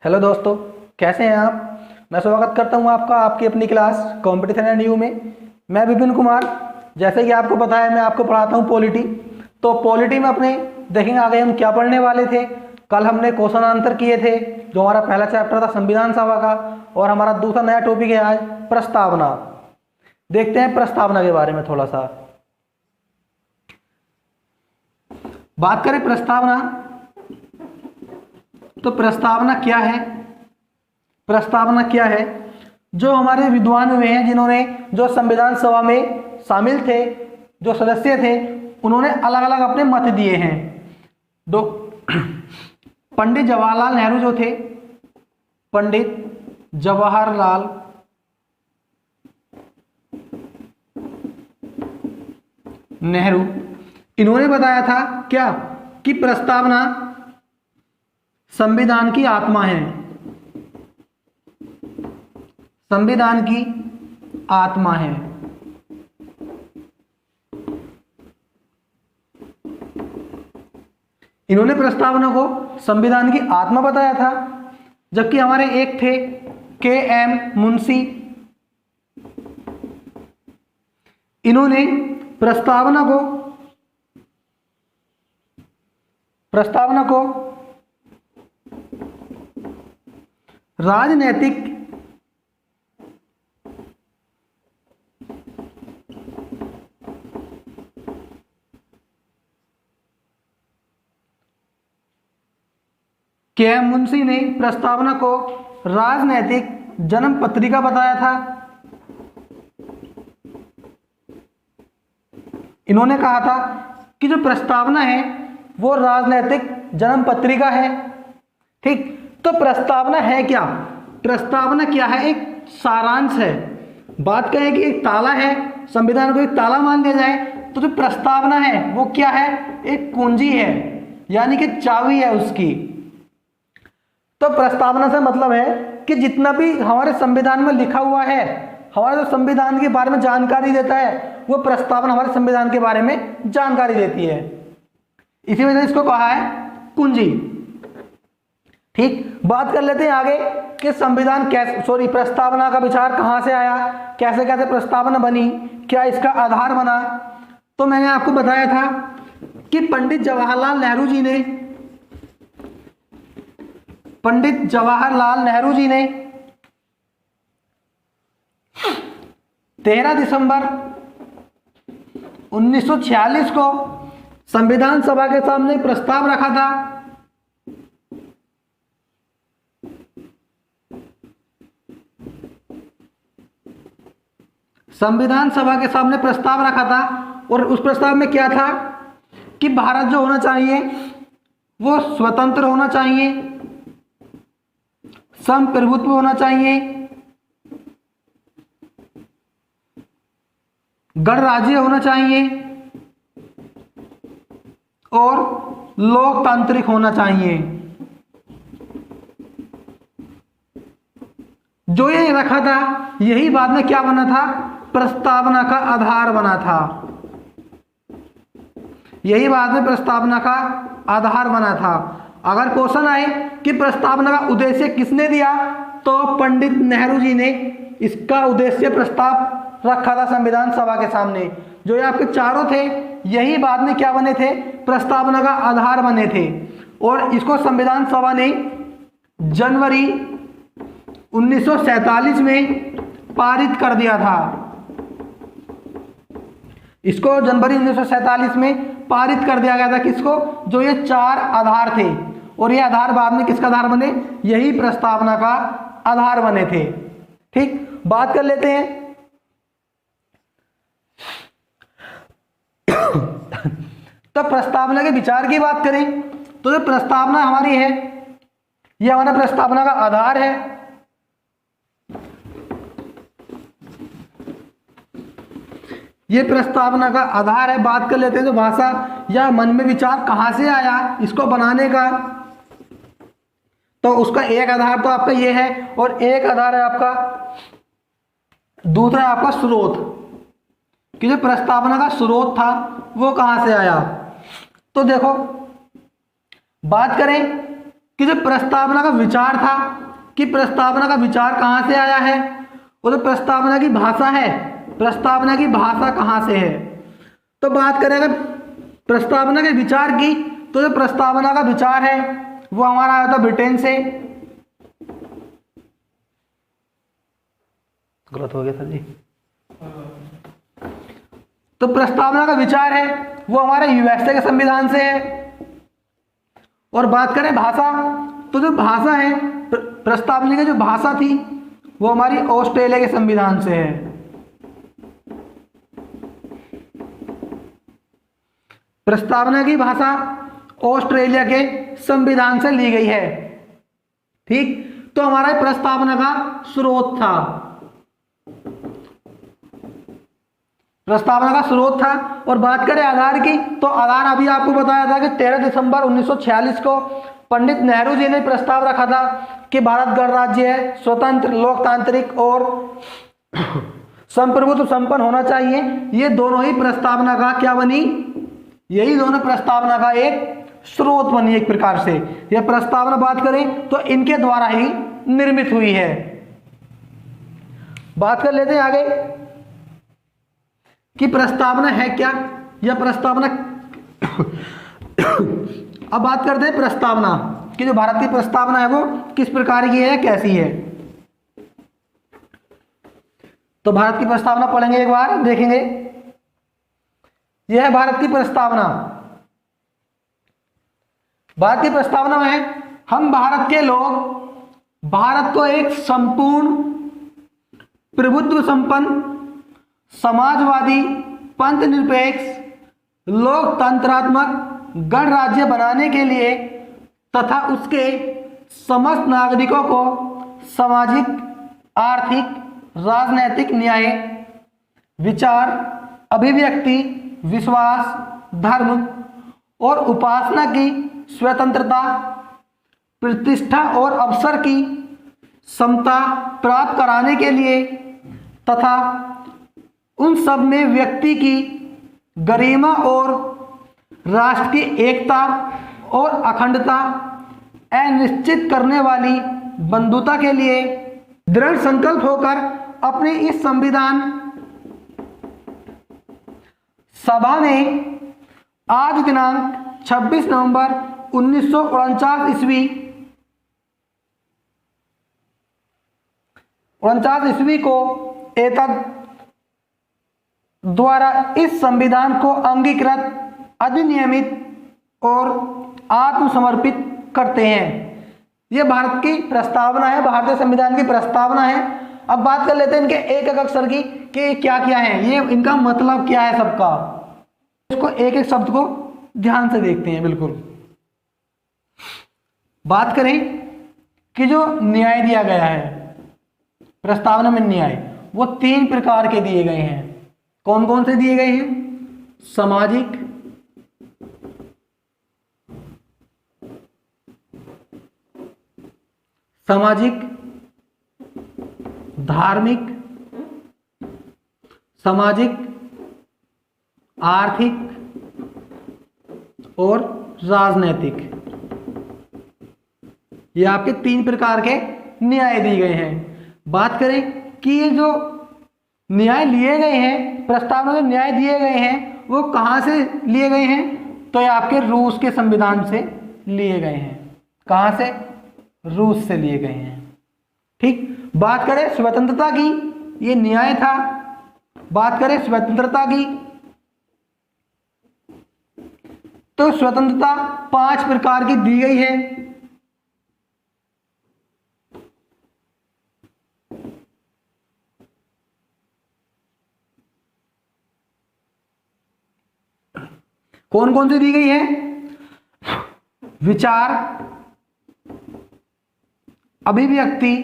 Hello दोस्तों, कैसे हैं आप। मैं स्वागत करता हूं आपका आपकी अपनी क्लास कंपटीशन एंड यू में। मैं विपिन कुमार। जैसे कि आपको पता है, मैं आपको पढ़ाता हूं पॉलिटी। तो पॉलिटी में अपने देखेंगे आगे हम क्या पढ़ने वाले थे। कल हमने क्वेश्चन आंसर किए थे, जो हमारा पहला चैप्टर था संविधान सभा का, और हमारा दूसरा नया टॉपिक है आज प्रस्तावना। देखते हैं प्रस्तावना के बारे में थोड़ा सा बात करें। प्रस्तावना, तो प्रस्तावना क्या है। प्रस्तावना क्या है, जो हमारे विद्वान हुए हैं, जिन्होंने जो संविधान सभा में शामिल थे, जो सदस्य थे, उन्होंने अलग अलग अपने मत दिए हैं। दो पंडित जवाहरलाल नेहरू जो थे, पंडित जवाहरलाल नेहरू, इन्होंने बताया था क्या कि प्रस्तावना संविधान की आत्मा है। संविधान की आत्मा है। इन्होंने प्रस्तावना को संविधान की आत्मा बताया था। जबकि हमारे एक थे के.एम. मुंशी, इन्होंने प्रस्तावना को राजनैतिक के.एम. मुंशी ने प्रस्तावना को राजनैतिक जन्म पत्रिका बताया था। इन्होंने कहा था कि जो प्रस्तावना है वो राजनैतिक जन्म पत्रिका है। ठीक, तो प्रस्तावना है क्या। प्रस्तावना क्या है, एक सारांश है। बात करें कि एक ताला है, संविधान को एक ताला मान लिया जाए, तो जो प्रस्तावना है वो क्या है, एक कुंजी है, यानी कि चाबी है उसकी। तो प्रस्तावना से मतलब है कि जितना भी हमारे संविधान में लिखा हुआ है, हमारे जो संविधान के बारे में जानकारी देता है, वो प्रस्तावना हमारे संविधान के बारे में जानकारी देती है। इसी वजह से इसको कहा है कुंजी। ठीक, बात कर लेते हैं आगे कि संविधान कैसे प्रस्तावना का विचार कहां से आया, कैसे कैसे प्रस्तावना बनी, क्या इसका आधार बना। तो मैंने आपको बताया था कि पंडित जवाहरलाल नेहरू जी ने 13 दिसंबर 1946 को संविधान सभा के सामने प्रस्ताव रखा था। संविधान सभा के सामने प्रस्ताव रखा था, और उस प्रस्ताव में क्या था कि भारत जो होना चाहिए वो स्वतंत्र होना चाहिए, संप्रभुत्व होना चाहिए, गणराज्य होना चाहिए, और लोकतांत्रिक होना चाहिए। जो ये रखा था, यही बाद में क्या बना था, प्रस्तावना का आधार बना था। यही बाद में प्रस्तावना का आधार बना था। अगर क्वेश्चन आए कि प्रस्तावना का उद्देश्य किसने दिया, तो पंडित नेहरू जी ने इसका उद्देश्य प्रस्ताव रखा था संविधान सभा के सामने। जो ये आपके चारों थे, यही बाद में क्या बने थे, प्रस्तावना का आधार बने थे। और इसको संविधान सभा ने जनवरी 1947 में पारित कर दिया था। इसको जनवरी 1947 में पारित कर दिया गया था। किसको, जो ये 4 आधार थे, और ये आधार बाद में किसका आधार बने, यही प्रस्तावना का आधार बने थे। ठीक, बात कर लेते हैं तो प्रस्तावना के विचार की बात करें तो जो प्रस्तावना हमारी है, ये हमारा प्रस्तावना का आधार है। ये प्रस्तावना का आधार है। बात कर लेते हैं तो भाषा या मन में विचार कहां से आया इसको बनाने का, तो उसका एक आधार तो आपका ये है, और एक आधार है आपका, दूसरा है आपका स्रोत, कि जो प्रस्तावना का स्रोत था वो कहां से आया। तो देखो, बात करें कि जो प्रस्तावना का विचार था, कि प्रस्तावना का विचार कहाँ से आया है, वो तो प्रस्तावना की भाषा है। प्रस्तावना की भाषा कहाँ से है? तो बात करें अगर प्रस्तावना के विचार की, तो जो प्रस्तावना का विचार है वो हमारा आया था ब्रिटेन से। गलत हो गया सर जी। तो प्रस्तावना का विचार है वो हमारे यूएसए के संविधान से है। और बात करें भाषा, तो जो भाषा है, प्रस्तावना की जो भाषा थी वो हमारी ऑस्ट्रेलिया के संविधान से है। प्रस्तावना की भाषा ऑस्ट्रेलिया के संविधान से ली गई है। ठीक, तो हमारा प्रस्तावना का स्रोत था, प्रस्तावना का स्रोत था। और बात करें आधार की, तो आधार अभी आपको बताया था कि 13 दिसंबर 1946 को पंडित नेहरू जी ने प्रस्ताव रखा था कि भारत गणराज्य है, स्वतंत्र, लोकतांत्रिक और संप्रभुत्व संपन्न होना चाहिए। ये दोनों ही प्रस्तावना का क्या बनी? यही दोनों प्रस्तावना का एक स्रोत बनी एक प्रकार से। यह प्रस्तावना बात करें तो इनके द्वारा ही निर्मित हुई है। बात कर लेते हैं आगे कि प्रस्तावना है क्या, यह प्रस्तावना अब बात करते हैं प्रस्तावना कि जो भारत की प्रस्तावना है वो किस प्रकार की है, कैसी है। तो भारत की प्रस्तावना पढ़ेंगे, एक बार देखेंगे। यह है भारत की प्रस्तावना। भारत की प्रस्तावना में हम भारत के लोग भारत को एक संपूर्ण प्रभुत्व संपन्न समाजवादी पंथनिरपेक्ष लोकतंत्रात्मक गणराज्य बनाने के लिए तथा उसके समस्त नागरिकों को सामाजिक, आर्थिक, राजनैतिक न्याय, विचार, अभिव्यक्ति, विश्वास, धर्म और उपासना की स्वतंत्रता, प्रतिष्ठा और अवसर की समता प्राप्त कराने के लिए तथा उन सब में व्यक्ति की गरिमा और राष्ट्र की एकता और अखंडता अनिश्चित करने वाली बंधुता के लिए दृढ़ संकल्प होकर अपने इस संविधान सभा ने आज दिनांक 26 नवंबर 1949 ईस्वी को एतद द्वारा इस संविधान को अंगीकृत, अधिनियमित और आत्मसमर्पित करते हैं। यह भारत की प्रस्तावना है, भारतीय संविधान की प्रस्तावना है। अब बात कर लेते हैं इनके एक एक अक्षर की कि क्या क्या है, ये इनका मतलब क्या है सबका। इसको एक एक शब्द को ध्यान से देखते हैं। बिल्कुल बात करें कि जो न्याय दिया गया है प्रस्तावना में, न्याय वो 3 प्रकार के दिए गए हैं। कौन कौन से दिए गए हैं? सामाजिक, धार्मिक, सामाजिक, आर्थिक और राजनैतिक। ये आपके 3 प्रकार के न्याय दिए गए हैं। बात करें कि ये जो न्याय लिए गए हैं, प्रस्तावना में न्याय दिए गए हैं, वो कहाँ से लिए गए हैं? तो ये आपके रूस के संविधान से लिए गए हैं। कहाँ से? रूस से लिए गए हैं। ठीक, बात करें स्वतंत्रता की, ये न्याय था। बात करें स्वतंत्रता की, तो स्वतंत्रता 5 प्रकार की दी गई है। कौन कौन सी दी गई है? विचार, अभिव्यक्ति,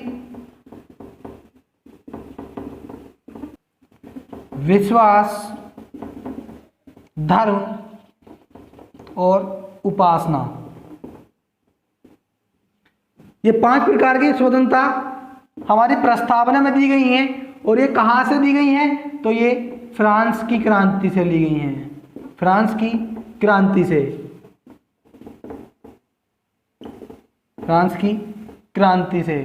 विश्वास, धर्म और उपासना। ये 5 प्रकार की स्वतंत्रता हमारी प्रस्तावना में दी गई है। और ये कहाँ से दी गई हैं? तो ये फ्रांस की क्रांति से ली गई हैं। फ्रांस की क्रांति से। फ्रांस की क्रांति से।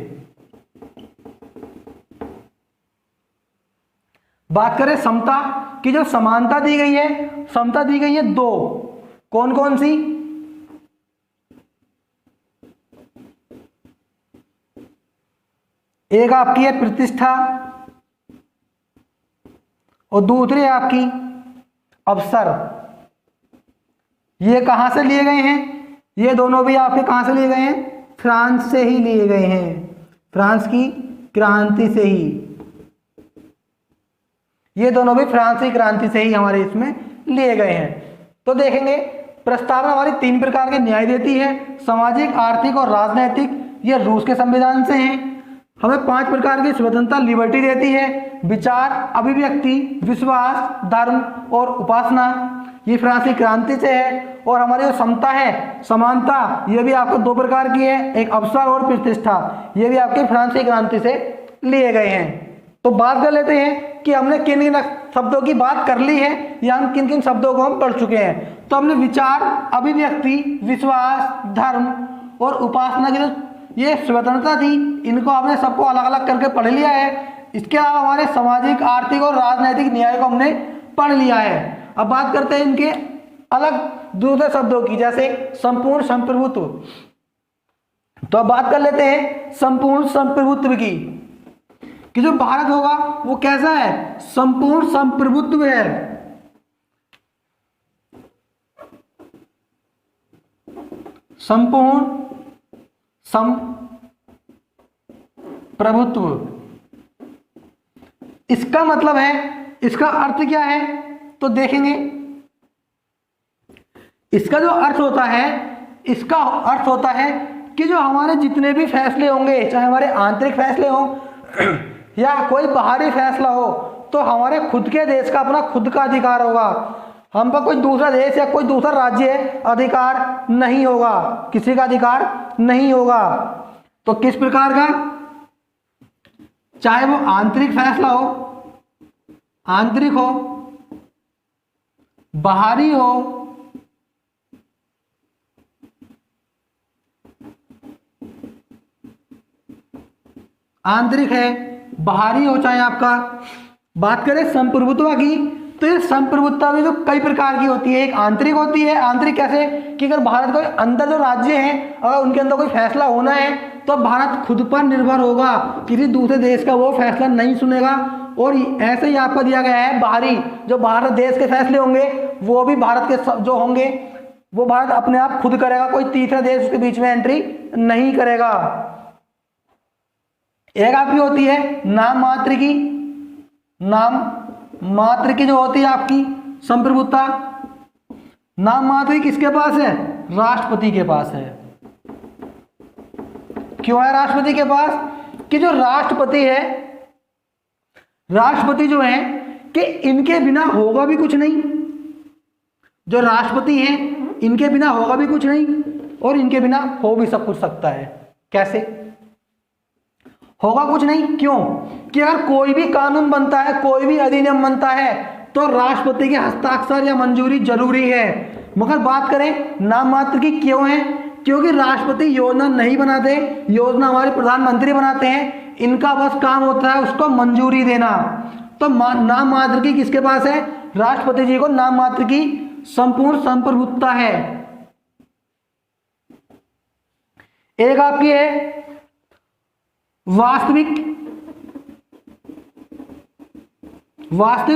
बात करें समता की, जो समानता दी गई है, समता दी गई है दो, कौन कौन सी? एक आपकी है प्रतिष्ठा और दूसरी है आपकी अवसर। ये कहां से लिए गए हैं? ये दोनों भी आपके कहां से लिए गए हैं? फ्रांस से ही लिए गए हैं, फ्रांस की क्रांति से ही। ये दोनों भी फ्रांस की क्रांति से ही हमारे इसमें लिए गए हैं। तो देखेंगे प्रस्तावना हमारी 3 प्रकार के न्याय देती है, सामाजिक, आर्थिक और राजनैतिक। ये रूस के संविधान से हैं। हमें 5 प्रकार की स्वतंत्रता, लिबर्टी देती है, विचार, अभिव्यक्ति, विश्वास, धर्म और उपासना। ये फ्रांस की क्रांति से है। और हमारी जो समता है, समानता, ये भी आपको 2 प्रकार की है, एक अवसर और प्रतिष्ठा। ये भी आपके फ्रांस की क्रांति से लिए गए हैं। तो बात कर लेते हैं कि हमने किन किन शब्दों की बात कर ली है या हम किन किन शब्दों को हम पढ़ चुके हैं। तो हमने विचार, अभिव्यक्ति, विश्वास, धर्म और उपासना की जो ये स्वतंत्रता थी, इनको आपने सबको अलग अलग करके पढ़ लिया है। इसके अलावा हमारे सामाजिक, आर्थिक और राजनीतिक न्याय को हमने पढ़ लिया है। अब बात करते हैं इनके अलग दूसरे शब्दों की, जैसे संपूर्ण संप्रभुत्व। तो अब बात कर लेते हैं संपूर्ण संप्रभुत्व की, कि जो भारत होगा वो कैसा है? संपूर्ण संप्रभुत्व है। संपूर्ण संप्रभुत्व, इसका मतलब है, इसका अर्थ क्या है? तो देखेंगे इसका जो अर्थ होता है, इसका अर्थ होता है कि जो हमारे जितने भी फैसले होंगे, चाहे हमारे आंतरिक फैसले हों या कोई बाहरी फैसला हो, तो हमारे खुद के देश का अपना खुद का अधिकार होगा। हम पर कोई दूसरा देश या कोई दूसरा राज्य अधिकार नहीं होगा, किसी का अधिकार नहीं होगा। तो किस प्रकार का? चाहे वो आंतरिक फैसला हो, आंतरिक हो, बाहरी हो, आंतरिक है, बाहरी हो, चाहे आपका। बात करें संप्रभुत्व की, तो ये संप्रभुत्व में जो कई प्रकार की होती है। एक आंतरिक होती है। आंतरिक कैसे? कि अगर भारत के अंदर जो राज्य हैं, अगर उनके अंदर कोई फैसला होना है तो भारत खुद पर निर्भर होगा, किसी दूसरे देश का वो फैसला नहीं सुनेगा। और ऐसे ही आपको दिया गया है बाहरी, जो भारत देश के फैसले होंगे वो भी भारत के जो होंगे वो भारत अपने आप खुद करेगा, कोई तीसरा देश उसके बीच में एंट्री नहीं करेगा। एक आपकी होती है नाम मात्र की, नाम मात्र की जो होती है आपकी संप्रभुत्ता। नाम मात्र की किसके पास है? राष्ट्रपति के पास है। क्यों है राष्ट्रपति के पास? कि जो राष्ट्रपति है, राष्ट्रपति जो है कि इनके बिना होगा भी कुछ नहीं। जो राष्ट्रपति हैं इनके बिना होगा भी कुछ नहीं और इनके बिना हो भी सब कुछ सकता है। कैसे होगा कुछ नहीं? क्यों? कि अगर कोई भी कानून बनता है, कोई भी अधिनियम बनता है, तो राष्ट्रपति के हस्ताक्षर या मंजूरी जरूरी है। मगर बात करें नाम मात्र की, क्यों है? क्योंकि राष्ट्रपति योजना नहीं बनाते, योजना हमारे प्रधानमंत्री बनाते हैं। इनका बस काम होता है उसको मंजूरी देना। तो नाम मात्र की किसके पास है? राष्ट्रपति जी को नाम मात्र की संपूर्ण संप्रभुत्ता है। एक आपकी है वास्तविक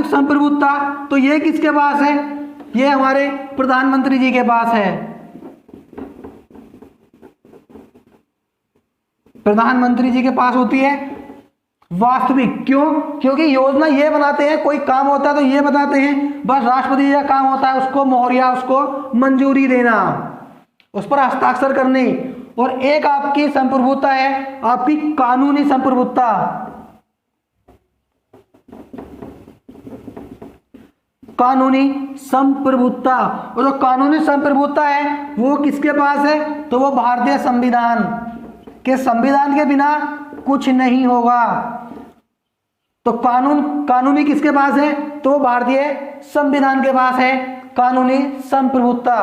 संप्रभुत्ता। तो ये किसके पास है? ये हमारे प्रधानमंत्री जी के पास है। प्रधानमंत्री जी के पास होती है वास्तविक। क्यों? क्योंकि योजना ये बनाते हैं, कोई काम होता है तो ये बताते हैं, बस राष्ट्रपति जी का काम होता है उसको मोहरिया, उसको मंजूरी देना, उस पर हस्ताक्षर करने। और एक आपकी संप्रभुत्ता है आपकी कानूनी संप्रभुत्ता। कानूनी संप्रभुत्ता, और जो कानूनी संप्रभुत्ता है वो किसके पास है? तो वो भारतीय संविधान के, संविधान के बिना कुछ नहीं होगा। तो कानूनी किसके पास है? तो वो भारतीय संविधान के पास है कानूनी संप्रभुत्ता।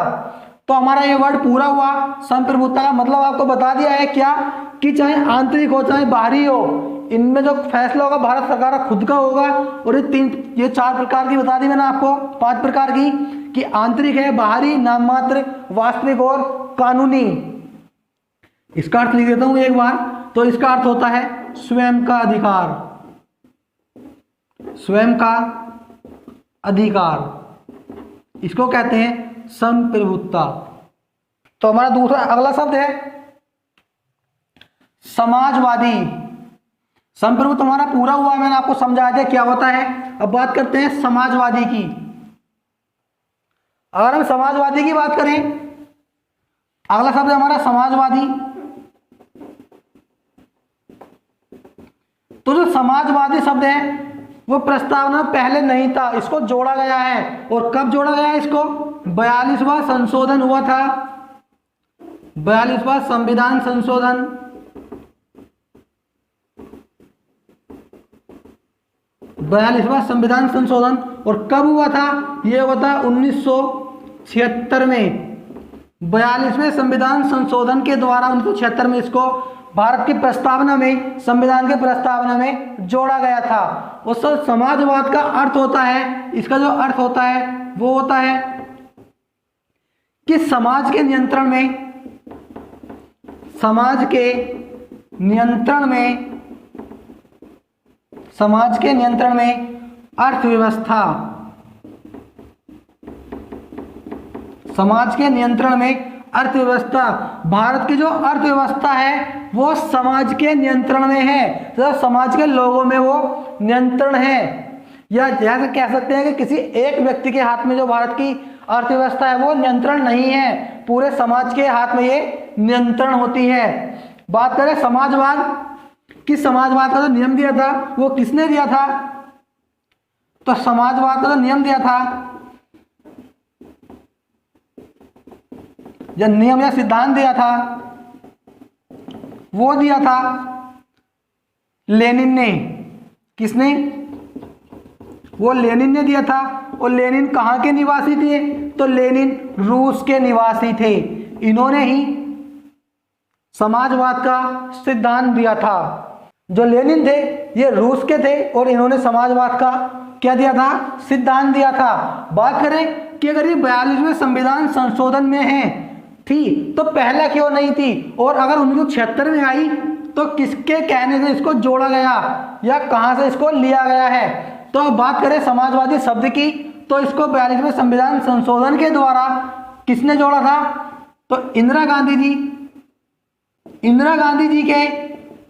तो हमारा ये वर्ड पूरा हुआ। संप्रभुता का मतलब आपको बता दिया है क्या, कि चाहे आंतरिक हो चाहे बाहरी हो, इनमें जो फैसला होगा भारत सरकार का खुद का होगा। और ये 4 प्रकार की बता दी मैंने आपको, 5 प्रकार की, कि आंतरिक है, बाहरी, नाममात्र, वास्तविक और कानूनी। इसका अर्थ लिख देता हूं एक बार। तो इसका अर्थ होता है स्वयं का अधिकार, स्वयं का अधिकार, इसको कहते हैं संप्रभुता। तो हमारा दूसरा अगला शब्द है समाजवादी। संप्रभुत्व हमारा पूरा हुआ, मैंने आपको समझा दिया क्या होता है। अब बात करते हैं समाजवादी की। अगर हम समाजवादी की बात करें, अगला शब्द है हमारा समाजवादी। तो जो समाजवादी शब्द है वो प्रस्तावना पहले नहीं था, इसको जोड़ा गया है। और कब जोड़ा गया है इसको, 42वां संशोधन हुआ था, 42वां संविधान संशोधन, 42वां संविधान संशोधन। और कब हुआ था, यह हुआ था 1976 में। 42वें संविधान संशोधन के द्वारा 1976 में इसको भारत की प्रस्तावना में, संविधान के प्रस्तावना में जोड़ा गया था। उस समाजवाद का अर्थ होता है, इसका जो अर्थ होता है वो होता है कि समाज के नियंत्रण में, समाज के नियंत्रण में, समाज के नियंत्रण में अर्थव्यवस्था, समाज के नियंत्रण में अर्थव्यवस्था। भारत की जो अर्थव्यवस्था है वो समाज के नियंत्रण में है, तो समाज के लोगों में वो नियंत्रण है। या जैसे कह सकते हैं कि किसी एक व्यक्ति के हाथ में जो भारत की अर्थव्यवस्था है वो नियंत्रण नहीं है, पूरे समाज के हाथ में ये नियंत्रण होती है। बात करें समाजवाद कि समाजवाद का जो नियम दिया था वो किसने दिया था, तो समाजवाद का जो नियम दिया था, जो नियम या सिद्धांत दिया था वो दिया था लेनिन ने। किसने, वो लेनिन ने दिया था। और लेनिन कहाँ के निवासी थे, तो लेनिन रूस के निवासी थे। इन्होंने ही समाजवाद का सिद्धांत दिया था। जो लेनिन थे ये रूस के थे और इन्होंने समाजवाद का क्या दिया था, सिद्धांत दिया था। बात करें कि अगर ये 42वें संविधान संशोधन में है थी तो पहले क्यों नहीं थी, और अगर 1976 में आई तो किसके कहने से इसको जोड़ा गया या कहां से इसको लिया गया है। तो अब बात करें समाजवादी शब्द की, तो इसको 42वें संविधान संशोधन के द्वारा किसने जोड़ा था, तो इंदिरा गांधी जी, इंदिरा गांधी जी के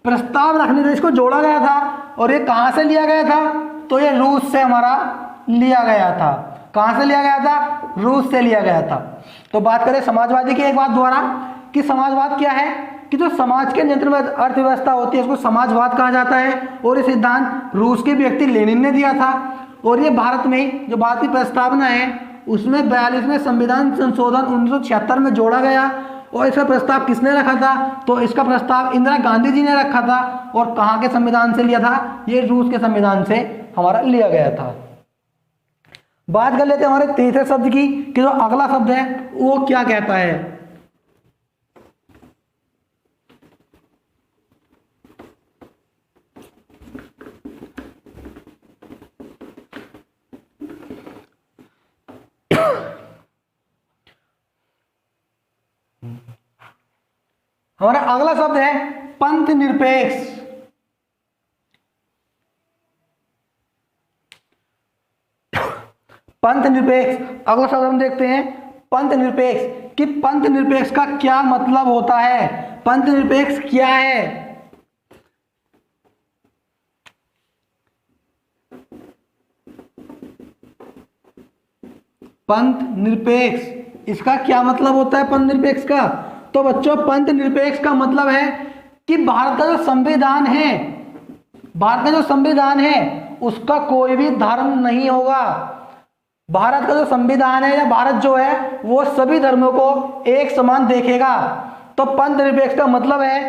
प्रस्ताव रखने से इसको जोड़ा गया था। और ये कहां से लिया गया था, तो ये रूस से हमारा लिया गया था। कहां से लिया गया था, रूस से लिया गया था। तो बात करें समाजवादी की एक बात द्वारा कि समाजवाद क्या है, कि जो समाज के नियंत्रण में अर्थव्यवस्था होती है उसको समाजवाद कहा जाता है। और ये सिद्धांत रूस के व्यक्ति लेनिन ने दिया था। और ये भारत में जो भारत की प्रस्तावना है उसमें 42वें संविधान संशोधन 1976 में जोड़ा गया। और इसका प्रस्ताव किसने रखा था, तो इसका प्रस्ताव इंदिरा गांधी जी ने रखा था। और कहाँ के संविधान से लिया था, ये रूस के संविधान से हमारा लिया गया था। बात कर लेते हैं हमारे तीसरे शब्द की, कि जो अगला शब्द है वो क्या कहता है। हमारा अगला शब्द है पंथ निरपेक्ष। पंथ निरपेक्ष, अगला शब्द हम देखते हैं पंथ निरपेक्ष, कि पंथ निरपेक्ष का क्या मतलब होता है, पंथ निरपेक्ष क्या है। पंथ निरपेक्ष, इसका क्या मतलब होता है पंथ निरपेक्ष का। तो बच्चों पंथ निरपेक्ष का मतलब है कि भारत का जो संविधान है, भारत का जो संविधान है उसका कोई भी धर्म नहीं होगा। भारत का जो संविधान है या भारत जो है वो सभी धर्मों को एक समान देखेगा। तो पंथ निरपेक्ष का मतलब है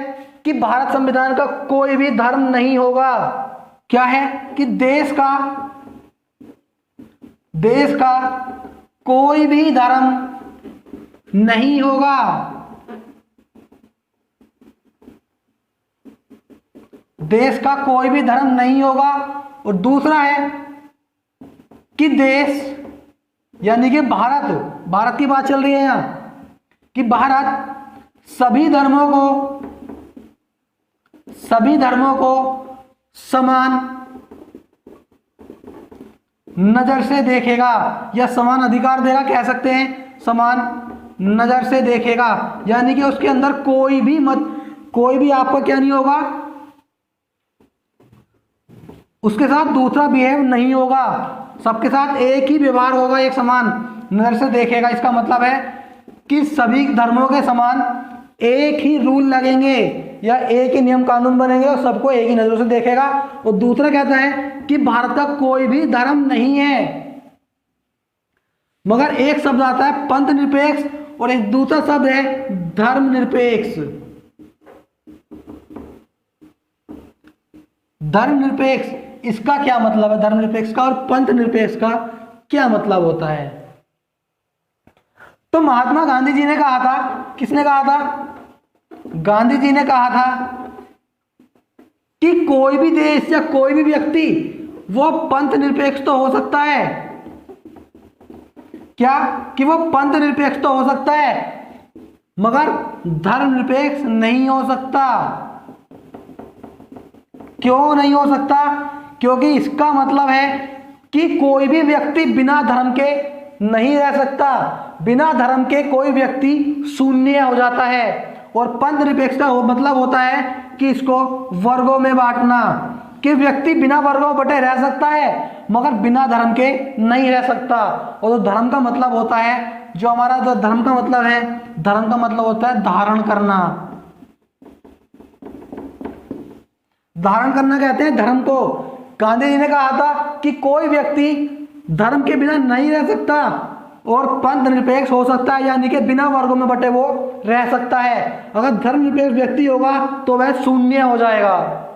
कि भारत संविधान का कोई भी धर्म नहीं होगा। क्या है कि देश का कोई भी धर्म नहीं होगा। देश का कोई भी धर्म नहीं होगा। और दूसरा है कि देश यानी कि भारत, भारत की बात चल रही है यहां कि भारत सभी धर्मों को समान नजर से देखेगा या समान अधिकार देगा, कह सकते हैं समान नजर से देखेगा। यानी कि उसके अंदर कोई भी आपका क्या नहीं होगा, उसके साथ दूसरा बिहेव नहीं होगा, सबके साथ एक ही व्यवहार होगा, एक समान नजर से देखेगा। इसका मतलब है कि सभी धर्मों के समान एक ही रूल लगेंगे या एक ही नियम कानून बनेंगे और सबको एक ही नजरों से देखेगा। और दूसरा कहता है कि भारत का कोई भी धर्म नहीं है, मगर एक शब्द आता है पंथ निरपेक्ष और एक दूसरा शब्द है धर्मनिरपेक्ष। धर्मनिरपेक्ष, इसका क्या मतलब है? धर्मनिरपेक्ष का और पंथ निरपेक्ष का क्या मतलब होता है? तो महात्मा गांधी जी ने कहा था, किसने कहा था? गांधी जी ने कहा था कि कोई भी देश या कोई भी व्यक्ति वो पंथ निरपेक्ष तो हो सकता है, क्या कि वो पंथ निरपेक्ष तो हो सकता है मगर धर्मनिरपेक्ष नहीं हो सकता। क्यों नहीं हो सकता? क्योंकि इसका मतलब है कि कोई भी व्यक्ति बिना धर्म के नहीं रह सकता, बिना धर्म के कोई व्यक्ति शून्य हो जाता है। और पंथ निरपेक्ष का मतलब होता है कि इसको वर्गों में बांटना, कि व्यक्ति बिना वर्गों बटे रह सकता है मगर बिना धर्म के नहीं रह सकता। और जो धर्म का मतलब होता है, जो हमारा जो धर्म का मतलब है, धर्म का मतलब होता है धारण करना। धारण करना कहते हैं धर्म को। गांधी जी ने कहा था कि कोई व्यक्ति धर्म के बिना नहीं रह सकता और पंथ निरपेक्ष हो सकता है, यानी कि बिना वर्गों में बटे वो रह सकता है। अगर धर्मनिरपेक्ष व्यक्ति होगा तो वह शून्य हो जाएगा।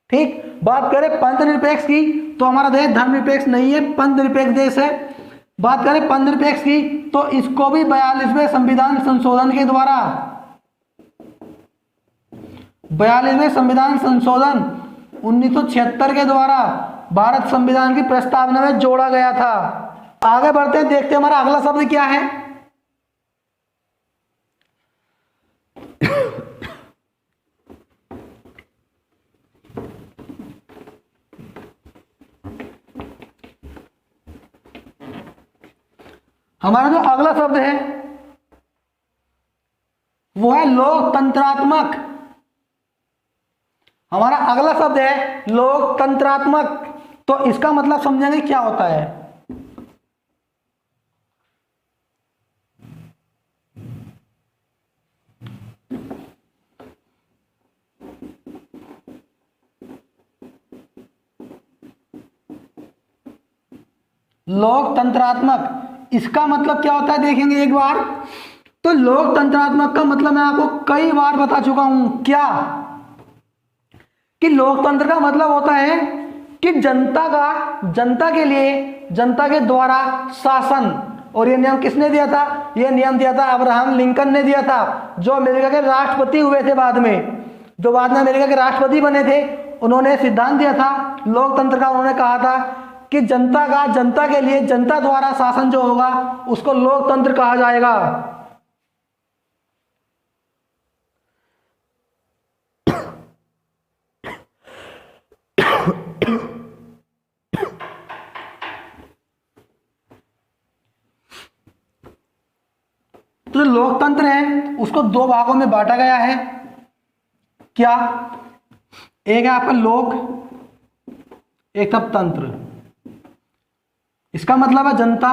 ठीक, बात करें पंथ निरपेक्ष की तो हमारा देश धर्मनिरपेक्ष नहीं है, पंथ निरपेक्ष देश है। बात करें पंथ निरपेक्ष की तो इसको भी 42वें संविधान संशोधन के द्वारा, 42वें संविधान संशोधन 1976 के द्वारा भारत संविधान की प्रस्तावना में जोड़ा गया था। आगे बढ़ते हैं, देखते हैं हमारा अगला शब्द क्या है। हमारा जो अगला शब्द है वो है लोकतंत्रात्मक। हमारा अगला शब्द है लोकतंत्रात्मक। तो इसका मतलब समझेंगे क्या होता है। लोकतंत्रात्मक, इसका मतलब क्या होता है देखेंगे एक बार। तो लोकतंत्रात्मक का मतलब मैं आपको कई बार बता चुका हूं, क्या कि लोकतंत्र का मतलब होता है कि जनता के लिए, जनता के द्वारा शासन। और ये नियम किसने दिया था? ये नियम दिया था अब्राहम लिंकन ने दिया था, जो अमेरिका के राष्ट्रपति हुए थे बाद में, जो बाद में अमेरिका के राष्ट्रपति बने थे। उन्होंने सिद्धांत दिया था लोकतंत्र का। उन्होंने कहा था कि जनता के लिए, जनता द्वारा शासन जो होगा उसको लोकतंत्र कहा जाएगा। तो जो लोकतंत्र है उसको दो भागों में बांटा गया है। क्या? एक है आपका लोक, एक था तंत्र। इसका मतलब है जनता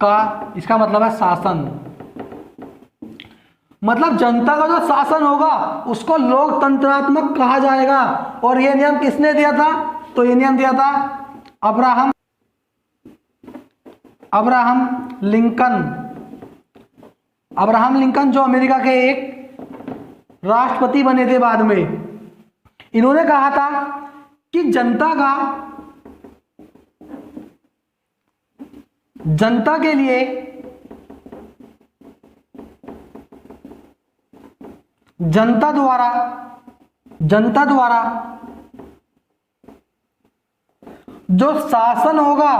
का, इसका मतलब है शासन। मतलब जनता का जो शासन होगा उसको लोकतंत्रात्मक कहा जाएगा। और यह नियम किसने दिया था? तो यह नियम दिया था अब्राहम लिंकन। अब्राहम लिंकन जो अमेरिका के एक राष्ट्रपति बने थे बाद में। इन्होंने कहा था कि जनता के लिए जनता द्वारा जो शासन होगा,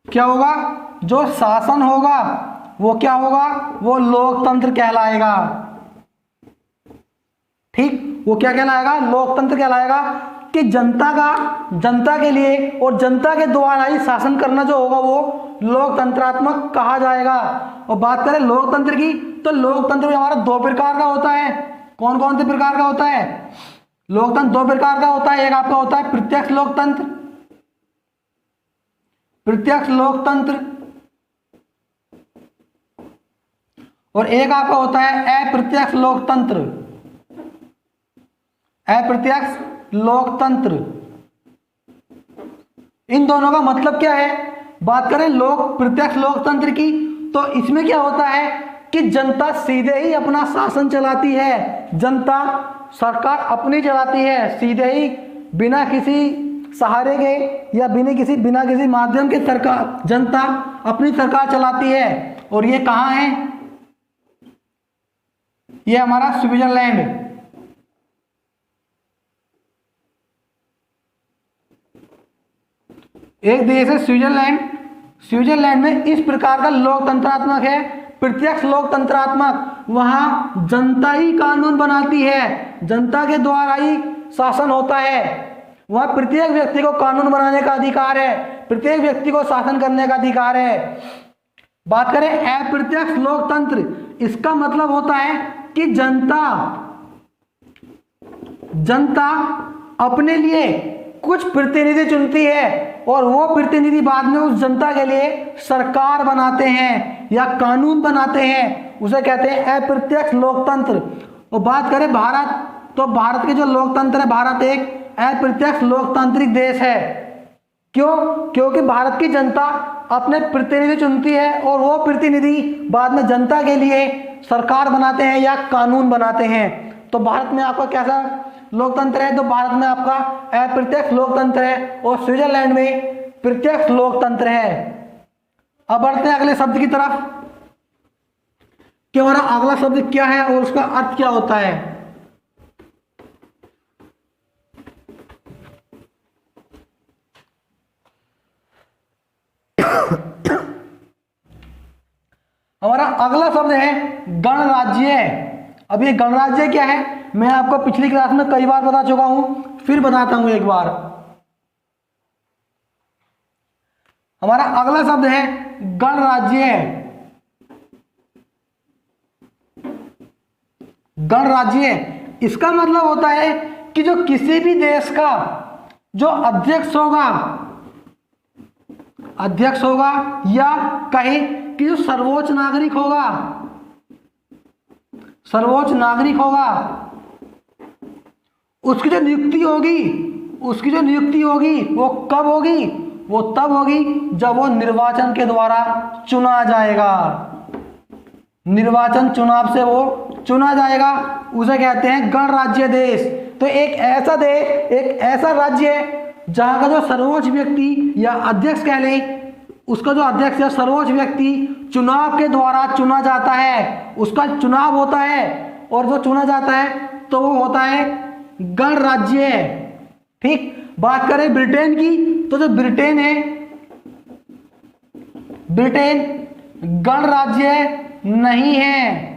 क्या होगा, जो शासन होगा वो क्या होगा, वो लोकतंत्र कहलाएगा। ठीक, वो क्या कहलाएगा, लोकतंत्र कहलाएगा। कि जनता के लिए और जनता के द्वारा ही शासन करना जो होगा वो लोकतंत्रात्मक कहा जाएगा। और बात करें लोकतंत्र की, तो लोकतंत्र भी हमारा दो प्रकार का होता है। कौन कौन से प्रकार का होता है? लोकतंत्र दो प्रकार का होता है। एक आपका होता है प्रत्यक्ष लोकतंत्र, और एक आपका होता है अप्रत्यक्ष लोकतंत्र। इन दोनों का मतलब क्या है? बात करें प्रत्यक्ष लोकतंत्र की, तो इसमें क्या होता है कि जनता सीधे ही अपना शासन चलाती है। जनता सरकार अपनी चलाती है सीधे ही, बिना किसी सहारे के या बिना किसी माध्यम के सरकार, जनता अपनी सरकार चलाती है। और ये कहाँ है? ये हमारा स्विट्जरलैंड। एक देश है स्विट्जरलैंड में इस प्रकार का लोकतंत्रात्मक है, प्रत्यक्ष लोकतंत्रात्मक। वहां जनता ही कानून बनाती है, जनता के द्वारा ही शासन होता है। वहां प्रत्येक व्यक्ति को कानून बनाने का अधिकार है, प्रत्येक व्यक्ति को शासन करने का अधिकार है। बात करें अप्रत्यक्ष लोकतंत्र, इसका मतलब होता है कि जनता अपने लिए कुछ प्रतिनिधि चुनती है और वो प्रतिनिधि बाद में उस जनता के लिए सरकार बनाते हैं या कानून बनाते हैं, उसे कहते हैं अप्रत्यक्ष लोकतंत्र। और बात करें भारत, तो भारत के जो लोकतंत्र है, भारत एक अप्रत्यक्ष लोकतांत्रिक देश है। क्यों? क्योंकि भारत की जनता अपने प्रतिनिधि चुनती है और वो प्रतिनिधि बाद में जनता के लिए सरकार बनाते हैं या कानून बनाते हैं। तो भारत में आपका कैसा लोकतंत्र है? तो भारत में आपका अप्रत्यक्ष लोकतंत्र है और स्विट्जरलैंड में प्रत्यक्ष लोकतंत्र है। अब बढ़ते हैं अगले शब्द की तरफ कि हमारा अगला शब्द क्या है और उसका अर्थ क्या होता है। हमारा अगला शब्द है गणराज्य। अब ये गणराज्य क्या है, मैं आपको पिछली क्लास में कई बार बता चुका हूं, फिर बताता हूं एक बार। हमारा अगला शब्द है गणराज्य। गणराज्य, इसका मतलब होता है कि जो किसी भी देश का जो अध्यक्ष होगा या कहें कि जो सर्वोच्च नागरिक होगा, उसकी जो नियुक्ति होगी वो कब होगी? वो तब होगी जब वो निर्वाचन के द्वारा चुना जाएगा। निर्वाचन चुनाव से वो चुना जाएगा, उसे कहते हैं गणराज्य देश। तो एक ऐसा राज्य जहां का जो सर्वोच्च व्यक्ति या अध्यक्ष कह लें, उसका जो अध्यक्ष या सर्वोच्च व्यक्ति चुनाव के द्वारा चुना जाता है, उसका चुनाव होता है और जो चुना जाता है तो वो होता है गणराज्य। ठीक, बात करें ब्रिटेन की, तो जो ब्रिटेन है, ब्रिटेन गणराज्य नहीं है।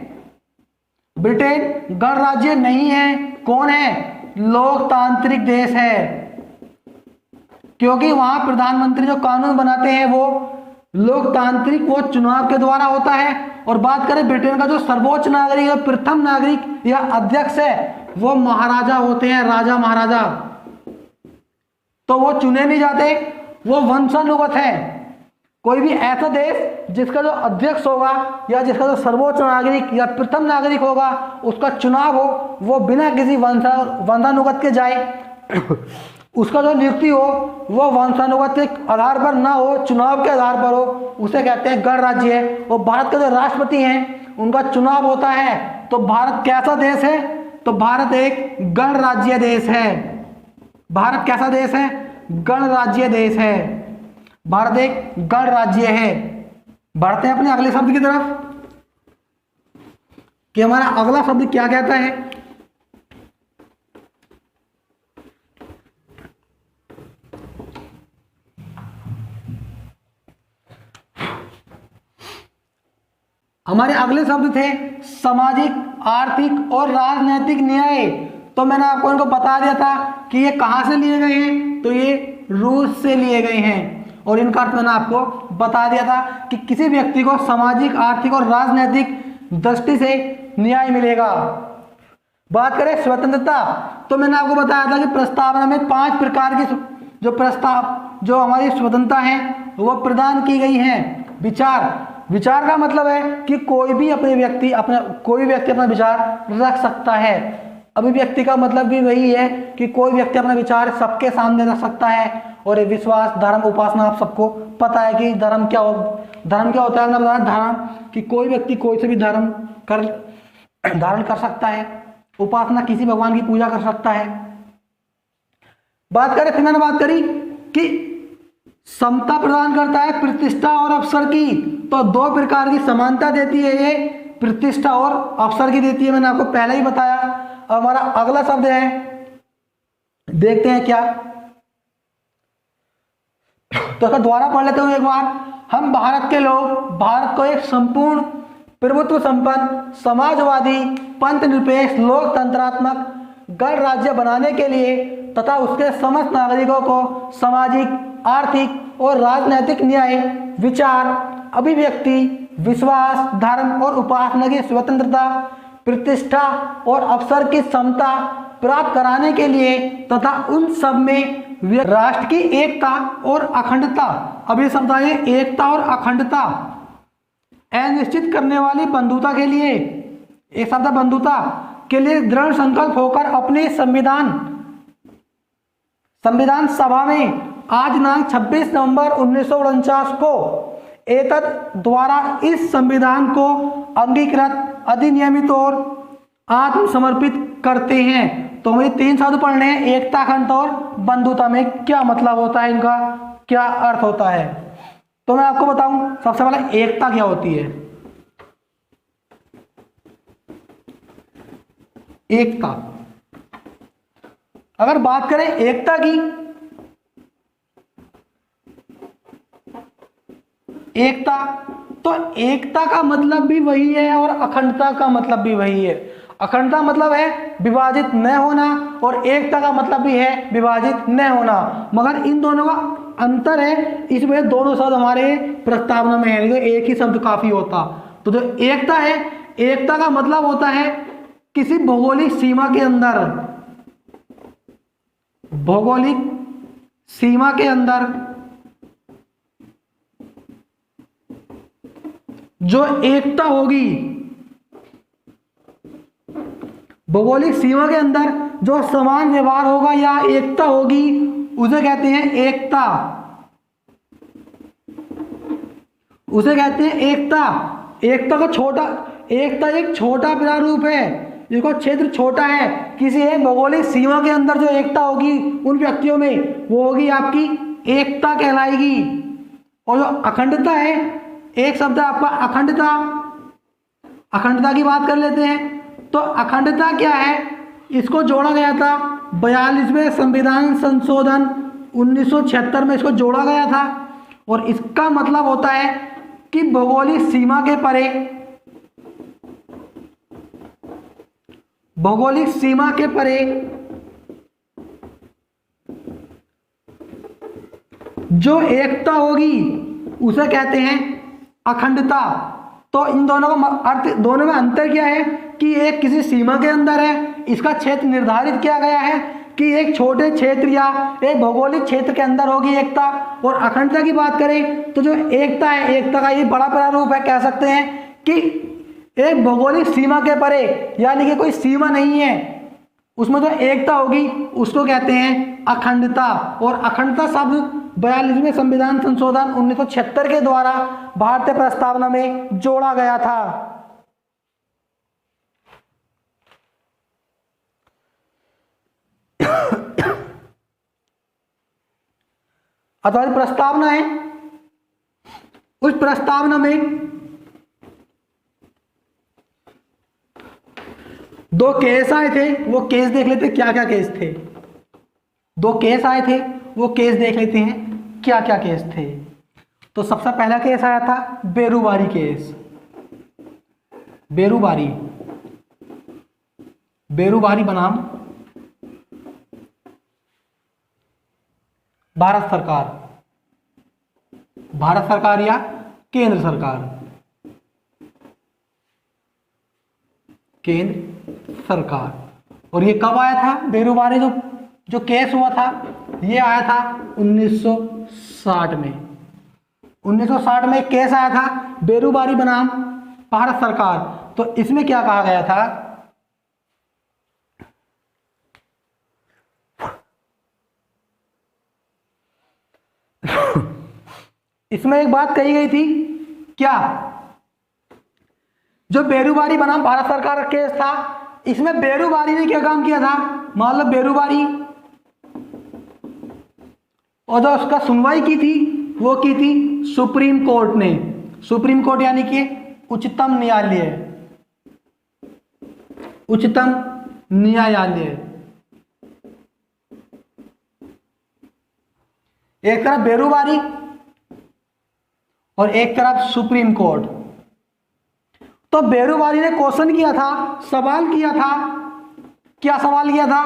ब्रिटेन गणराज्य नहीं है। कौन है? लोकतांत्रिक देश है, क्योंकि वहां प्रधानमंत्री जो कानून बनाते हैं वो लोकतांत्रिक, वो चुनाव के द्वारा होता है। और बात करें ब्रिटेन का जो सर्वोच्च नागरिक या प्रथम नागरिक या अध्यक्ष है, वो महाराजा होते हैं, राजा महाराजा। तो वो चुने नहीं जाते, वो वंशानुगत है। कोई भी ऐसा देश जिसका जो अध्यक्ष होगा या जिसका जो सर्वोच्च नागरिक या प्रथम नागरिक होगा, उसका चुनाव हो, वो बिना किसी वंशानुगत के जाए। उसका जो नियुक्ति हो वो वंशानुगत के आधार पर ना हो, चुनाव के आधार पर हो, उसे कहते हैं गणराज्य। और भारत के जो राष्ट्रपति हैं उनका चुनाव होता है। तो भारत कैसा देश है? तो भारत एक गणराज्य देश है। भारत कैसा देश है? गणराज्य देश है। भारत एक गणराज्य है। बढ़ते हैं अपने अगले शब्द की तरफ कि हमारा अगला शब्द क्या कहता है। हमारे अगले शब्द थे सामाजिक, आर्थिक और राजनैतिक न्याय। तो मैंने आपको इनको बता दिया था कि ये कहाँ से लिए गए हैं, तो ये रूस से लिए गए हैं। और इनका अर्थ मैंने आपको बता दिया था कि किसी व्यक्ति को सामाजिक, आर्थिक और राजनैतिक दृष्टि से न्याय मिलेगा। बात करें स्वतंत्रता, तो मैंने आपको बताया था कि प्रस्तावना में 5 प्रकार की जो हमारी स्वतंत्रता है वो प्रदान की गई है। विचार का मतलब है कि कोई भी व्यक्ति अपना विचार रख सकता है। अभिव्यक्ति का मतलब भी वही है कि कोई व्यक्ति अपना विचार सबके सामने रख सकता है। और विश्वास, धर्म, उपासना, आप सबको पता है कि धर्म क्या होता है। मैंने बताया धर्म कि कोई व्यक्ति कोई से भी धर्म धारण कर सकता है। उपासना किसी भगवान की पूजा कर सकता है। फिर मैंने बात करी कि समता प्रदान करता है प्रतिष्ठा और अवसर की। तो 2 प्रकार की समानता देती है ये, प्रतिष्ठा और अवसर की देती है, मैंने आपको पहले ही बताया। अब हमारा अगला शब्द है, देखते हैं क्या। तो इसका द्वारा पढ़ लेते हैं एक बार। हम भारत के लोग भारत को एक संपूर्ण प्रभुत्व संपन्न समाजवादी पंथ निरपेक्ष लोकतंत्रात्मक गणराज्य बनाने के लिए तथा उसके समस्त नागरिकों को सामाजिक, आर्थिक और राजनैतिक न्याय, विचार, अभिव्यक्ति, विश्वास, धर्म और उपासना की स्वतंत्रता, प्रतिष्ठा और अवसर की समता प्राप्त कराने के लिए तथा उन सब में राष्ट्र की एकता और अखंडता, अब ये शब्द आए एकता और अखंडता, अनिश्चित करने वाली बंधुता के लिए, एक शब्द बंधुता के लिए दृढ़ संकल्प होकर अपने संविधान सभा में आज दिनांक 26 नवंबर 1949 को एतद द्वारा इस संविधान को अंगीकृत, अधिनियमित और आत्मसमर्पित करते हैं। तो हमें 3 शब्द पढ़ने हैं, एकता, अखंडता और बंधुता में क्या मतलब होता है, इनका क्या अर्थ होता है। तो मैं आपको बताऊं, सबसे पहले एकता क्या होती है। एकता, अगर बात करें एकता की, तो एकता का मतलब भी वही है और अखंडता का मतलब भी वही है। अखंडता मतलब है विभाजित न होना और एकता का मतलब भी है विभाजित न होना, मगर इन दोनों का अंतर है, इसमें दोनों शब्द हमारे प्रस्तावना में है, एक ही शब्द काफी होता। तो जो एकता है, एकता का मतलब होता है किसी भौगोलिक सीमा के अंदर, भौगोलिक सीमा के अंदर जो एकता होगी, भौगोलिक सीमा के अंदर जो समान व्यवहार होगा या एकता होगी, उसे कहते हैं एकता, उसे कहते हैं एकता। एकता एक छोटा प्रारूप है, जिसको क्षेत्र छोटा है, किसी एक भौगोलिक सीमा के अंदर जो एकता होगी उन व्यक्तियों में, वो होगी आपकी एकता कहलाएगी। और जो अखंडता है, एक शब्द है आपका अखंडता। अखंडता की बात कर लेते हैं। तो अखंडता क्या है, इसको जोड़ा गया था 42वें संविधान संशोधन 1976 में, इसको जोड़ा गया था। और इसका मतलब होता है कि भौगोलिक सीमा के परे, भौगोलिक सीमा के परे जो एकता होगी उसे कहते हैं अखंडता। तो इन दोनों का अर्थ, दोनों में अंतर क्या है कि एक किसी सीमा के अंदर है, इसका क्षेत्र निर्धारित किया गया है कि एक छोटे क्षेत्र या एक भौगोलिक क्षेत्र के अंदर होगी एकता। और अखंडता की बात करें तो जो एकता है, एकता का ये बड़ा प्रारूप है, कह सकते हैं कि एक भौगोलिक सीमा के परे, यानी कि कोई सीमा नहीं है, उसमें जो एकता होगी उसको कहते हैं अखंडता। और अखंडता शब्द 42वें संविधान संशोधन 1976 के द्वारा भारतीय प्रस्तावना में जोड़ा गया था। अथवा प्रस्तावना है, उस प्रस्तावना में दो केस आए थे, वो केस देख लेते क्या क्या केस थे। दो केस आए थे, वो केस देख लेते हैं क्या क्या केस थे। तो सबसे पहला केस आया था बेरूबारी केस। बेरूबारी, बेरूबारी बनाम भारत सरकार, भारत सरकार या केंद्र सरकार, केंद्र सरकार। और ये कब आया था बेरूबारी, जो केस हुआ था ये आया था 1960 में। 1960 में एक केस आया था बेरूबारी बनाम भारत सरकार। तो इसमें क्या कहा गया था, इसमें एक बात कही गई थी क्या, जो बेरूबारी बनाम भारत सरकार का केस था, इसमें बेरूबारी ने क्या काम किया था, मतलब बेरूबारी, और जो उसका सुनवाई की थी वो की थी सुप्रीम कोर्ट ने। सुप्रीम कोर्ट यानी कि उच्चतम न्यायालय, उच्चतम न्यायालय। एक तरफ बेरूबारी और एक तरफ सुप्रीम कोर्ट। तो बेरूबारी ने क्वेश्चन किया था, सवाल किया था, क्या सवाल किया था,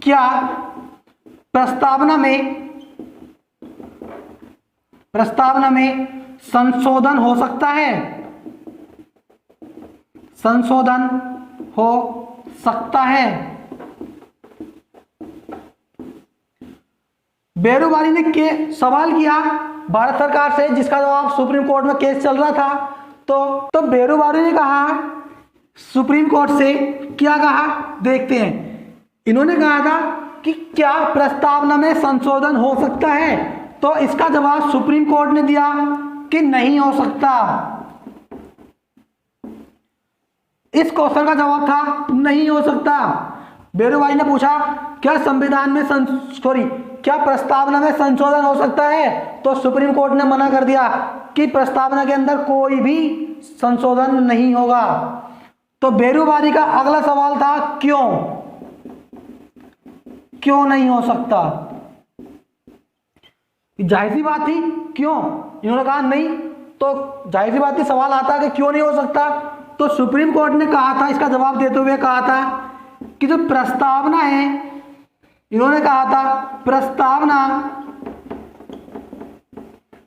क्या प्रस्तावना में संशोधन हो सकता है, संशोधन हो सकता है। बेरूबारी ने सवाल किया भारत सरकार से, जिसका जवाब सुप्रीम कोर्ट में केस चल रहा था। तो बेरूबारी ने कहा सुप्रीम कोर्ट से, क्या कहा देखते हैं। इन्होंने कहा था कि क्या प्रस्तावना में संशोधन हो सकता है, तो इसका जवाब सुप्रीम कोर्ट ने दिया कि नहीं हो सकता। इस क्वेश्चन का जवाब था नहीं हो सकता। बेरूबारी ने पूछा क्या संविधान में क्या प्रस्तावना में संशोधन हो सकता है, तो सुप्रीम कोर्ट ने मना कर दिया कि प्रस्तावना के अंदर कोई भी संशोधन नहीं होगा। तो बेरूबारी का अगला सवाल था क्यों नहीं हो सकता। जाहिर सी बात थी, क्यों, इन्होंने कहा नहीं, तो जाहिर सी बात थी सवाल आता कि क्यों नहीं हो सकता। तो सुप्रीम कोर्ट ने कहा था, इसका जवाब देते हुए कहा था कि जो प्रस्तावना है, इन्होंने कहा था प्रस्तावना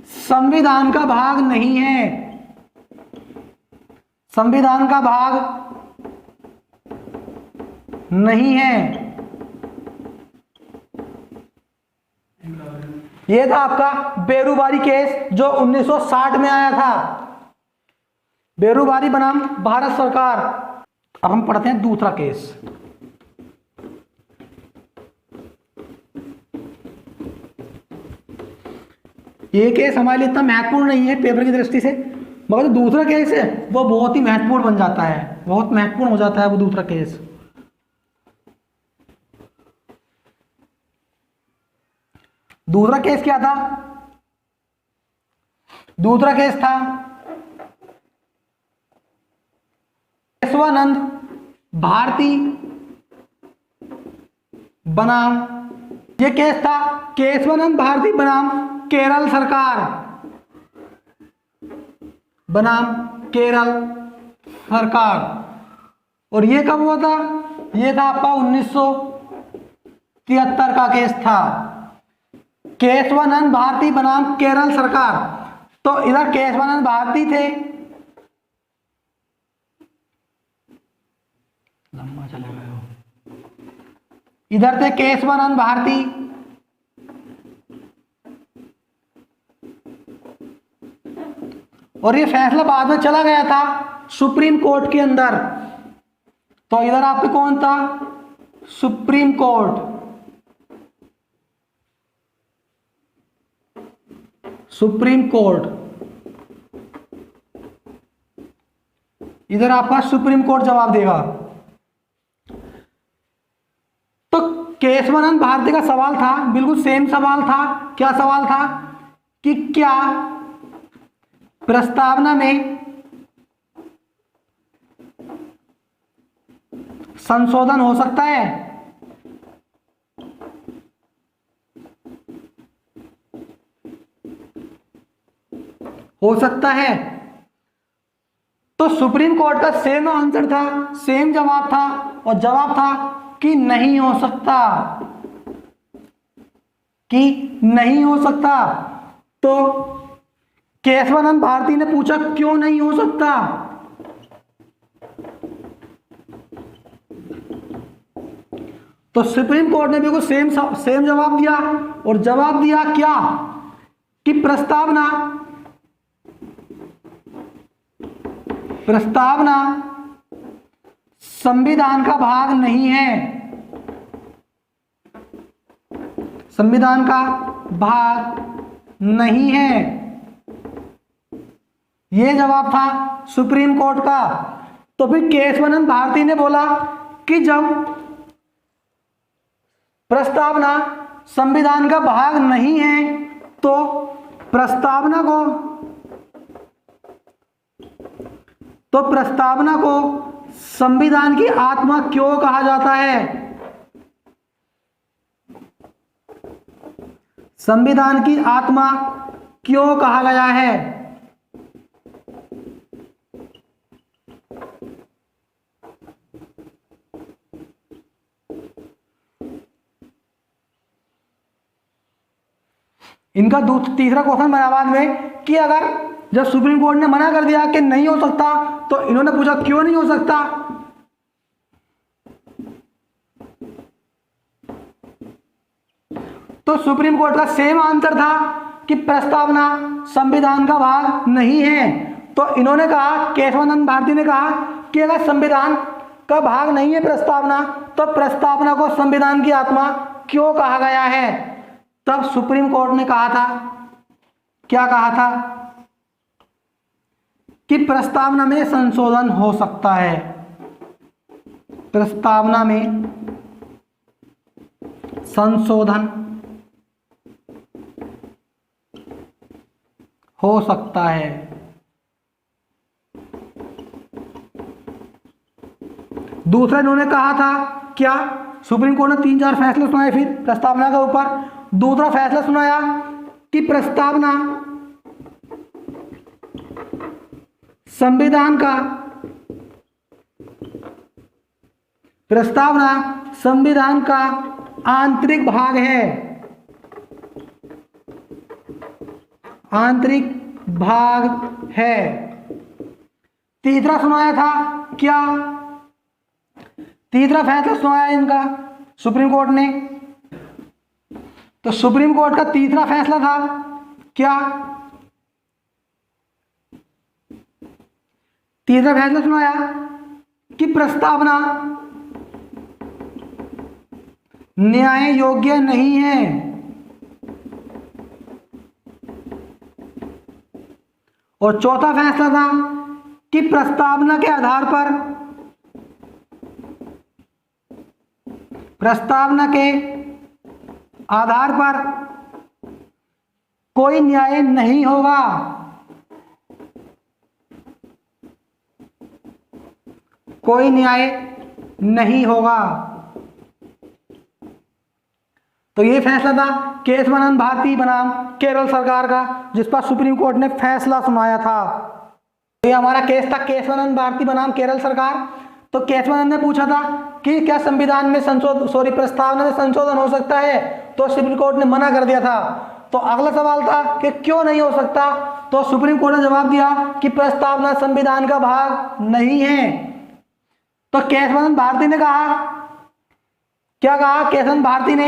संविधान का भाग नहीं है, संविधान का भाग नहीं है। यह था आपका बेरूबारी केस जो 1960 में आया था, बेरूबारी बनाम भारत सरकार। अब हम पढ़ते हैं दूसरा केस। ये केस हमारे लिए इतना महत्वपूर्ण नहीं है पेपर की दृष्टि से, मगर जो दूसरा केस है वो बहुत ही महत्वपूर्ण बन जाता है, बहुत महत्वपूर्ण हो जाता है वो दूसरा केस। दूसरा केस क्या था, दूसरा केस था केशवानंद भारती बनाम, ये केस था केशवानंद भारती बनाम केरल सरकार, बनाम केरल सरकार। और ये कब हुआ था, ये था आपका 1973 का केस था, केशवानंद भारती बनाम केरल सरकार। तो इधर केशवानंद भारती थे, लंबा चला गया, इधर थे केशवानंद भारती, और ये फैसला बाद में चला गया था सुप्रीम कोर्ट के अंदर। तो इधर आपके कौन था, सुप्रीम कोर्ट, सुप्रीम कोर्ट, इधर आपका सुप्रीम कोर्ट जवाब देगा। तो केशवानंद भारती का सवाल था, बिल्कुल सेम सवाल था। क्या सवाल था कि क्या प्रस्तावना में संशोधन हो सकता है? हो सकता है। तो सुप्रीम कोर्ट का सेम आंसर था, सेम जवाब था, और जवाब था कि नहीं हो सकता, कि नहीं हो सकता। तो केशवानंद भारती ने पूछा क्यों नहीं हो सकता? तो सुप्रीम कोर्ट ने बिल्कुल सेम जवाब दिया, और जवाब दिया क्या कि प्रस्तावना संविधान का भाग नहीं है, संविधान का भाग नहीं है। यह जवाब था सुप्रीम कोर्ट का। तो फिर केशवानंद भारती ने बोला कि जब प्रस्तावना संविधान का भाग नहीं है तो प्रस्तावना को संविधान की आत्मा क्यों कहा जाता है? संविधान की आत्मा क्यों कहा गया है? इनका तीसरा क्वेश्चन बना बाद में कि अगर जब सुप्रीम कोर्ट ने मना कर दिया कि नहीं हो सकता, तो इन्होंने पूछा क्यों नहीं हो सकता? तो सुप्रीम कोर्ट का सेम आंसर था कि प्रस्तावना संविधान का भाग नहीं है। तो इन्होंने कहा, केशवानंद भारती ने कहा कि अगर संविधान का भाग नहीं है प्रस्तावना, तो प्रस्तावना को संविधान की आत्मा क्यों कहा गया है? तब सुप्रीम कोर्ट ने कहा था, क्या कहा था? कि प्रस्तावना में संशोधन हो सकता है, प्रस्तावना में संशोधन हो सकता है। दूसरा इन्होंने कहा था क्या? सुप्रीम कोर्ट ने 3-4 फैसले सुनाए फिर प्रस्तावना के ऊपर। दूसरा फैसला सुनाया कि प्रस्तावना संविधान का आंतरिक भाग है, आंतरिक भाग है। तीसरा सुनाया था क्या? तीसरा फैसला सुनाया इनका सुप्रीम कोर्ट ने। तो सुप्रीम कोर्ट का तीसरा फैसला था क्या? तीसरा फैसला सुनाया कि प्रस्तावना न्याय योग्य नहीं है, और चौथा फैसला था कि प्रस्तावना के आधार पर कोई न्याय नहीं होगा, कोई न्याय नहीं होगा। तो ये फैसला था केशवानंद भारती बनाम केरल सरकार का, जिस पर सुप्रीम कोर्ट ने फैसला सुनाया था। तो ये हमारा केस था केशवानंद भारती बनाम केरल सरकार। तो केशवानंद ने पूछा था कि क्या संविधान में प्रस्तावना में संशोधन हो सकता है, तो सुप्रीम कोर्ट ने मना कर दिया था। तो अगला सवाल था कि क्यों नहीं हो सकता, तो सुप्रीम कोर्ट ने जवाब दिया कि प्रस्तावना संविधान का भाग नहीं है। तो केशवानंद भारती ने कहा, क्या कहा केशवानंद भारती ने?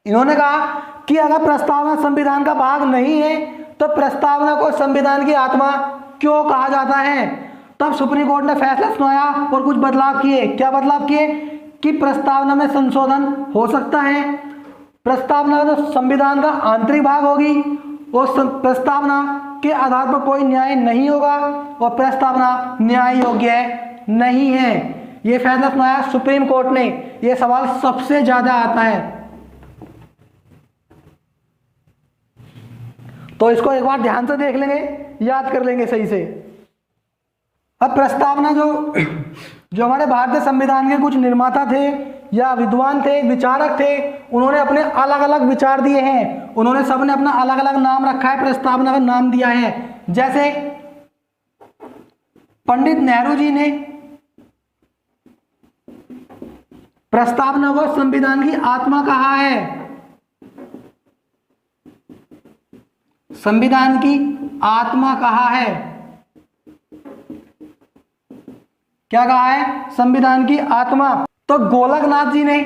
इन्होंने कहा कि अगर प्रस्तावना संविधान का भाग नहीं है तो प्रस्तावना को संविधान की आत्मा क्यों कहा जाता है। तब सुप्रीम कोर्ट ने फैसला सुनाया और कुछ बदलाव किए। क्या बदलाव किए? कि प्रस्तावना में संशोधन हो सकता है, प्रस्तावना जो संविधान का आंतरिक भाग होगी, और प्रस्तावना के आधार पर कोई न्याय नहीं होगा, और प्रस्तावना न्याय योग्य नहीं है। यह फैसला सुनाया सुप्रीम कोर्ट ने। यह सवाल सबसे ज्यादा आता है, तो इसको एक बार ध्यान से देख लेंगे, याद कर लेंगे सही से। अब प्रस्तावना जो हमारे भारतीय संविधान के कुछ निर्माता थे या विद्वान थे, विचारक थे, उन्होंने अपने अलग अलग विचार दिए हैं। उन्होंने सबने अपना अलग अलग नाम रखा है, प्रस्तावना का नाम दिया है। जैसे पंडित नेहरू जी ने प्रस्तावना को संविधान की आत्मा कहा है। संविधान की आत्मा कहा है। क्या कहा है? संविधान की आत्मा। तो गोलकनाथ जी ने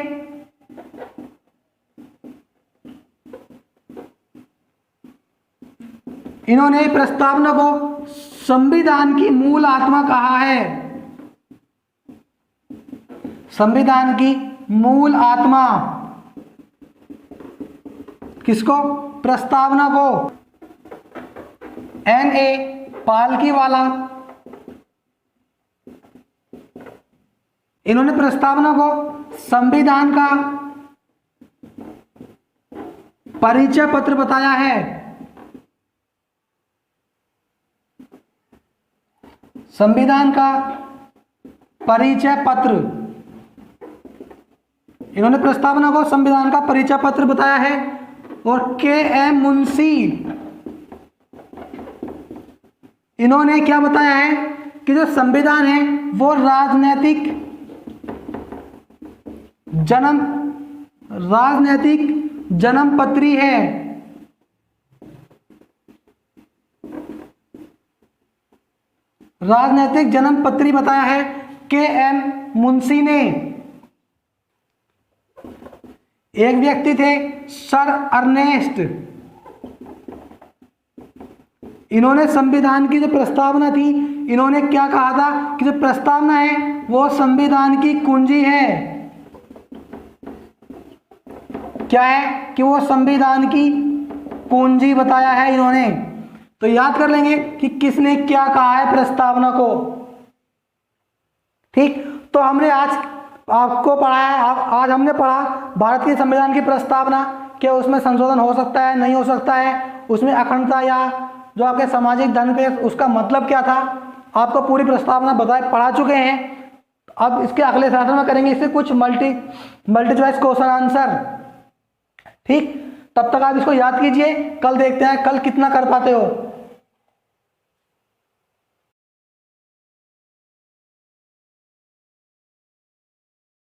इन्होंने प्रस्तावना को संविधान की मूल आत्मा कहा है। संविधान की मूल आत्मा किसको? प्रस्तावना को। N.A. पालकीवाला, इन्होंने प्रस्तावना को संविधान का परिचय पत्र बताया है। संविधान का परिचय पत्र, इन्होंने प्रस्तावना को संविधान का परिचय पत्र बताया है। और K.M. मुंशी, इन्होंने क्या बताया है कि जो संविधान है वो राजनीतिक जन्म पत्री है। राजनीतिक जन्म पत्री बताया है K.M. मुंशी ने। एक व्यक्ति थे सर अर्नेस्ट, इन्होंने संविधान की जो प्रस्तावना थी, इन्होंने क्या कहा था कि जो प्रस्तावना है वो संविधान की कुंजी है। क्या है? कि वो संविधान की कुंजी बताया है इन्होंने। तो याद कर लेंगे कि किसने क्या कहा है प्रस्तावना को। ठीक, तो हमने आज आपको पढ़ा है, आज हमने पढ़ा भारत के संविधान की प्रस्तावना, कि उसमें संशोधन हो सकता है, नहीं हो सकता है, उसमें अखंडता या जो आपके सामाजिक धर्मनिरपेक्ष उसका मतलब क्या था, आपको पूरी प्रस्तावना पढ़ा चुके हैं। अब इसके अगले सेशन में करेंगे इससे कुछ मल्टी चॉइस क्वेश्चन आंसर। ठीक, तब तक आप इसको याद कीजिए, कल देखते हैं कल कितना कर पाते हो।